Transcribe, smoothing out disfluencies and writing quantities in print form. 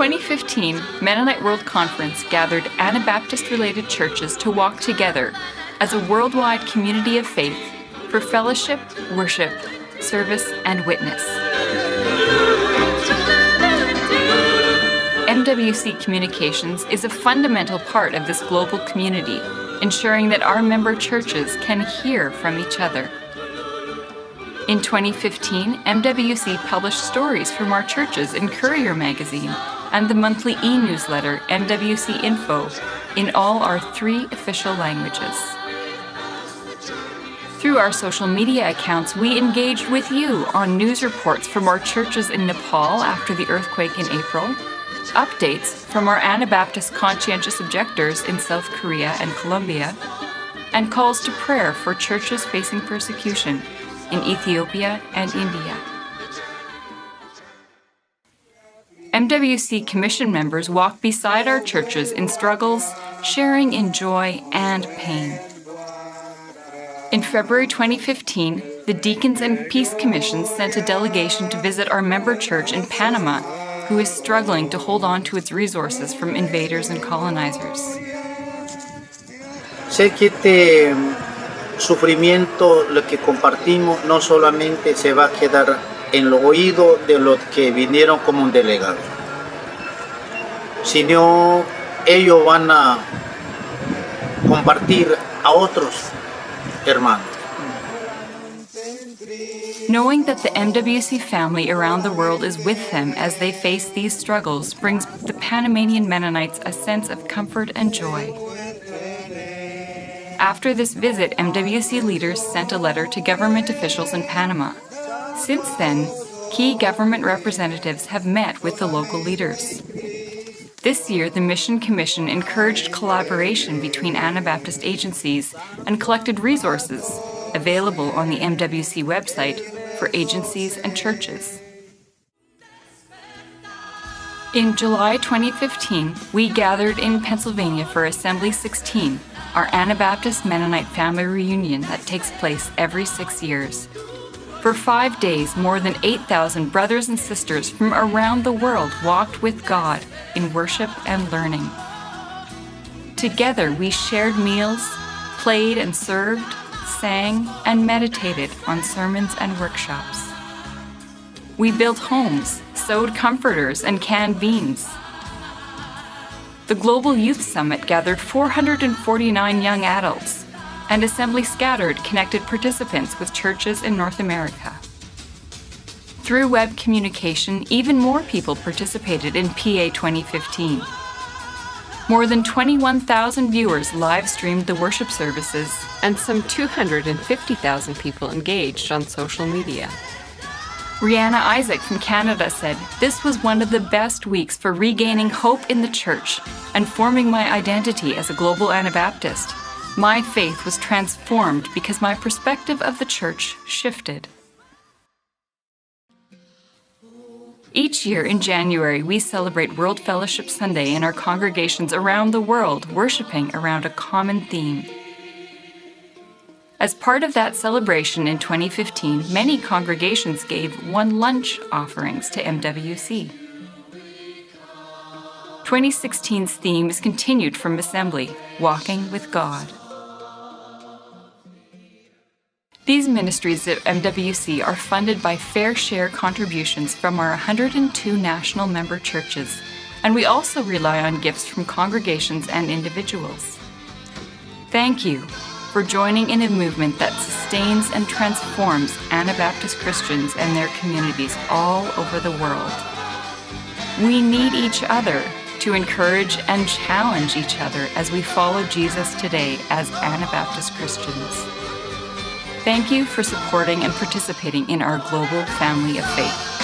2015 Mennonite World Conference gathered Anabaptist-related churches to walk together as a worldwide community of faith for fellowship, worship, service, and witness. MWC Communications is a fundamental part of this global community, ensuring that our member churches can hear from each other. In 2015, MWC published stories from our churches in Courier magazine and the monthly e-newsletter MWC Info in all our 3 official languages. Through our social media accounts, we engaged with you on news reports from our churches in Nepal after the earthquake in April, updates from our Anabaptist conscientious objectors in South Korea and Colombia, and calls to prayer for churches facing persecution in Ethiopia and India. MWC Commission members walk beside our churches in struggles, sharing in joy and pain. In February 2015, the Deacons and Peace Commission sent a delegation to visit our member church in Panama, who is struggling to hold on to its resources from invaders and colonizers. Sé que este sufrimiento, lo que compartimos, no solamente se va a quedar en los oídos de los que vinieron como un delegado, sino ellos van a compartir a otros hermanos. Knowing that the MWC family around the world is with them as they face these struggles brings the Panamanian Mennonites a sense of comfort and joy. After this visit, MWC leaders sent a letter to government officials in Panama. Since then, key government representatives have met with the local leaders. This year, the Mission Commission encouraged collaboration between Anabaptist agencies and collected resources available on the MWC website for agencies and churches. In July 2015, we gathered in Pennsylvania for Assembly 16, our Anabaptist Mennonite family reunion that takes place every 6 years. For 5 days, more than 8,000 brothers and sisters from around the world walked with God in worship and learning. Together, we shared meals, played and served, sang, and meditated on sermons and workshops. We built homes, sewed comforters, and canned beans. The Global Youth Summit gathered 449 young adults, and Assembly Scattered connected participants with churches in North America. Through web communication, even more people participated in PA 2015. More than 21,000 viewers live-streamed the worship services, and some 250,000 people engaged on social media. Rihanna Isaac from Canada said, "This was one of the best weeks for regaining hope in the church and forming my identity as a global Anabaptist. My faith was transformed because my perspective of the church shifted." Each year in January, we celebrate World Fellowship Sunday in our congregations around the world, worshiping around a common theme. As part of that celebration in 2015, many congregations gave one lunch offerings to MWC. 2016's theme is continued from Assembly, Walking with God. These ministries at MWC are funded by fair share contributions from our 102 national member churches, and we also rely on gifts from congregations and individuals. Thank you for joining in a movement that sustains and transforms Anabaptist Christians and their communities all over the world. We need each other to encourage and challenge each other as we follow Jesus today as Anabaptist Christians. Thank you for supporting and participating in our global family of faith.